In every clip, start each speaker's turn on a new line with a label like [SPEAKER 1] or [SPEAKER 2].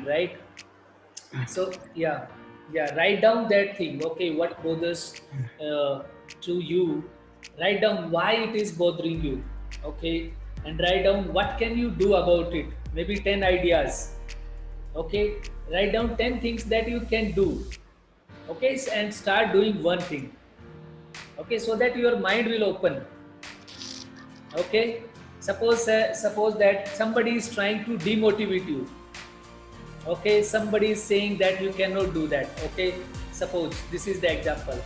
[SPEAKER 1] right? So yeah, write down that thing. Okay, what bothers uh, to you? Write down why it is bothering you. Okay, and write down what can you do about it. Maybe 10 ideas. Okay, write down 10 things that you can do. Okay, and start doing one thing. Okay, so that your mind will open. Okay, suppose that somebody is trying to demotivate you. Okay, somebody is saying that you cannot do that. Okay, suppose this is the example.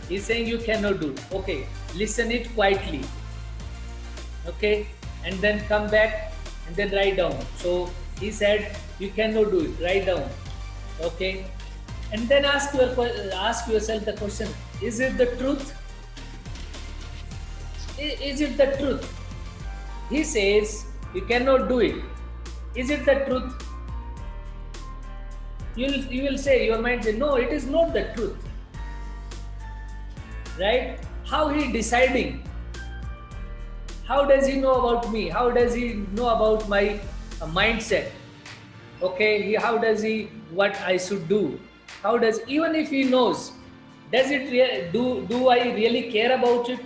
[SPEAKER 1] He's saying you cannot do. Okay, listen it quietly. Okay, and then come back and then write down. So he said you cannot do it. Write down. Okay, and then ask yourself the question: is it the truth? Is it the truth? He says you cannot do it. Is it the truth? You will say, your mind say, no, it is not the truth. Right? How he deciding? How does he know about me? How does he know about my mindset? Okay, how does he what I should do? How does, even if he knows, does it do I really care about it?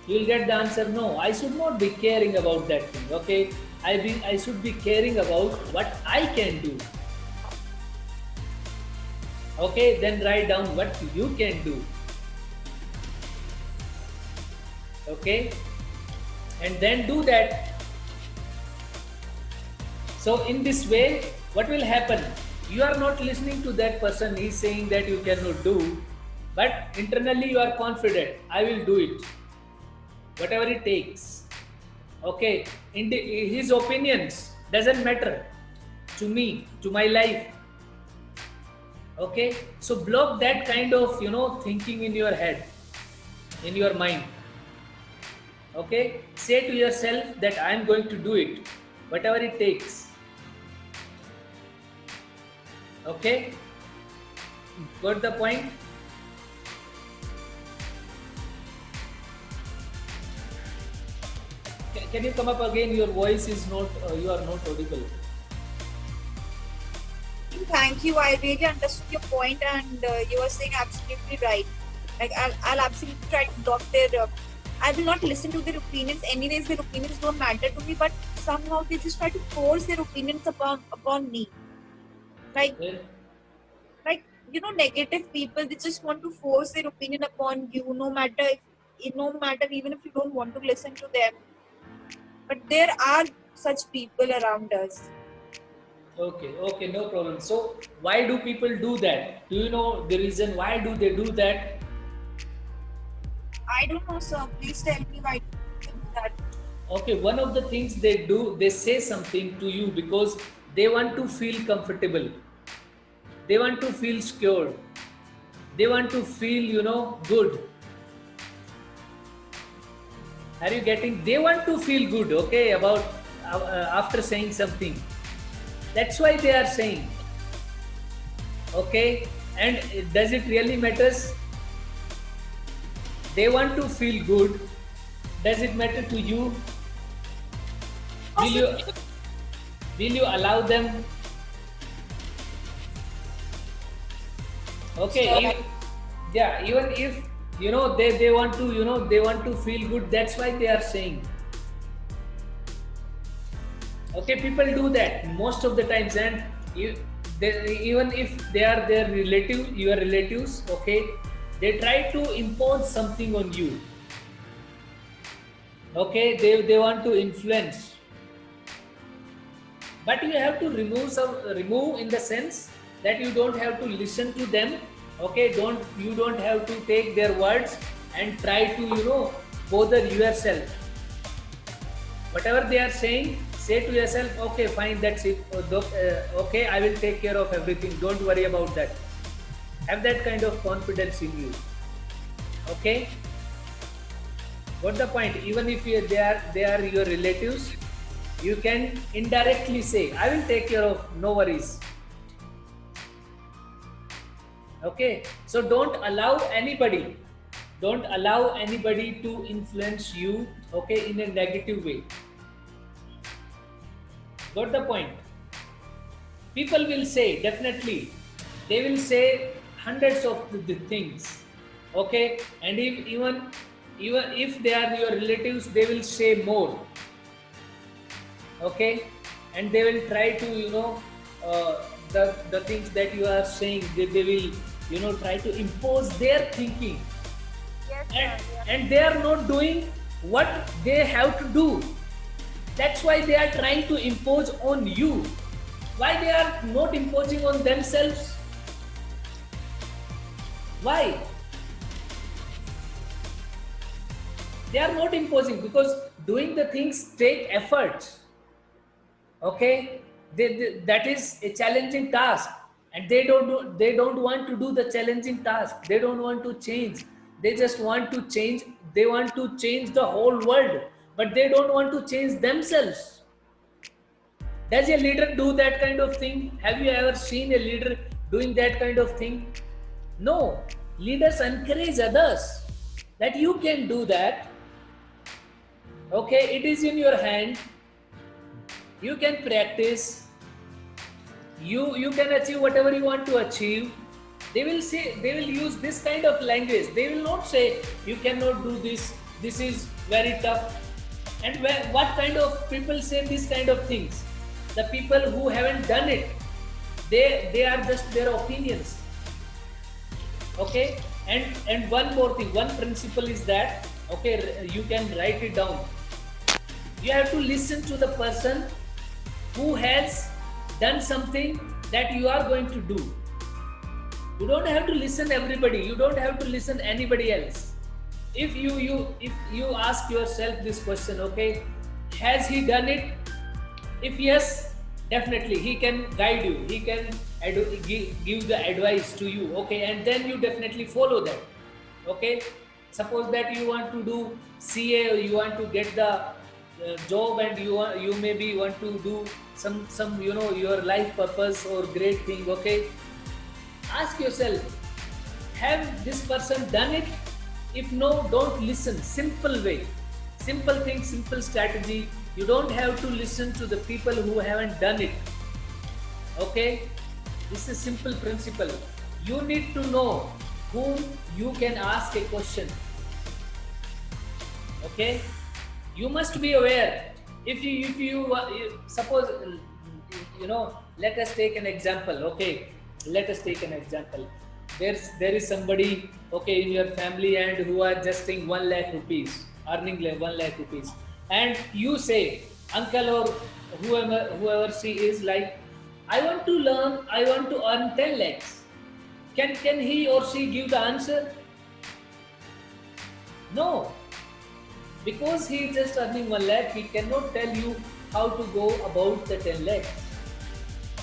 [SPEAKER 1] You'll get the answer, no, I should not be caring about that thing. Okay, I should be caring about what I can do. Okay, then write down what you can do. Okay, and then do that. So in this way, what will happen? You are not listening to that person. He's saying that you cannot do, but internally you are confident. I will do it, whatever it takes. Okay, his opinions doesn't matter to me, to my life. Okay, so block that kind of thinking in your head, in your mind. Okay, say to yourself that I am going to do it, whatever it takes. Okay, got the point? Can you come up again? Your voice is not, you are not audible.
[SPEAKER 2] Thank you. I really understood your point, and you were saying absolutely right. Like I'll absolutely try to adopt their. I will not listen to their opinions. Anyways, their opinions don't matter to me. But somehow they just try to force their opinions upon me. Like
[SPEAKER 1] Okay.
[SPEAKER 2] negative people. They just want to force their opinion upon you, no matter even if you don't want to listen to them. But there are such people around us.
[SPEAKER 1] Okay, no problem. So, why do people do that? Do you know the reason why do they do that?
[SPEAKER 2] I don't know, sir. Please tell me why do that.
[SPEAKER 1] Okay, one of the things they do, they say something to you because they want to feel comfortable. They want to feel secure. They want to feel, good. Are you getting? They want to feel good, okay, about after saying something. That's why they are saying. Okay, and does it really matters? They want to feel good. Does it matter to you? Will you will you allow them? Okay, yeah, even if they want to they want to feel good, that's why they are saying. Okay, people do that most of the times, and even if they are their your relatives, okay, they try to impose something on you. Okay, they want to influence, but you have to remove in the sense that you don't have to listen to them. Okay, you don't have to take their words and try to bother yourself. Whatever they are saying, say to yourself, okay, fine, that's it. Okay, I will take care of everything, don't worry about that. Have that kind of confidence in you. Okay, got the point? Even if they are your relatives, you can indirectly say, I will take care of, no worries. Okay, so don't allow anybody to influence you, okay, in a negative way. Got the point? People will say, definitely they will say hundreds of the things, okay, and if even if they are your relatives, they will say more, okay, and they will try to the things that you are saying, they will try to impose their thinking,
[SPEAKER 2] Yes,
[SPEAKER 1] and
[SPEAKER 2] sir. Yeah.
[SPEAKER 1] they are not doing what they have to do. That's why they are trying to impose on you. Why they are not imposing on themselves? Why they are not imposing? Because doing the things take effort, okay, that is a challenging task, and they don't want to do the challenging task. They don't want to change. They just want to change. They want to change the whole world, but they don't want to change themselves. Does a leader do that kind of thing? Have you ever seen a leader doing that kind of thing? No. Leaders encourage others that you can do that. Okay, it is in your hand. You can practice. You can achieve whatever you want to achieve. They will say, they will use this kind of language. They will not say you cannot do this. This is very tough. And what kind of people say these kind of things? The people who haven't done it. They are just their opinions. Okay, and one more thing, one principle is that, okay, you can write it down. You have to listen to the person who has done something that you are going to do. You don't have to listen everybody. You don't have to listen anybody else. If you ask yourself this question, okay, has he done it? If yes, definitely he can guide you. He can give the advice to you, okay, and then you definitely follow that. Okay, suppose that you want to do CA, or you want to get the job, and you maybe want to do some your life purpose or great thing. Okay, ask yourself, have this person done it? If no, don't listen. Simple way, simple thing, simple strategy. You don't have to listen to the people who haven't done it. Okay, this is simple principle. You need to know whom you can ask a question. Okay, you must be aware. If you suppose, let us take an example. Okay, let us take an example. There is somebody, okay, in your family, and who are just earning 1 lakh rupees, earning 1 lakh rupees, and you say, uncle, or whoever she is, like, I want to learn, I want to earn 10 lakhs. Can he or she give the answer? No, because he is just earning 1 lakh, he cannot tell you how to go about the 10 lakhs.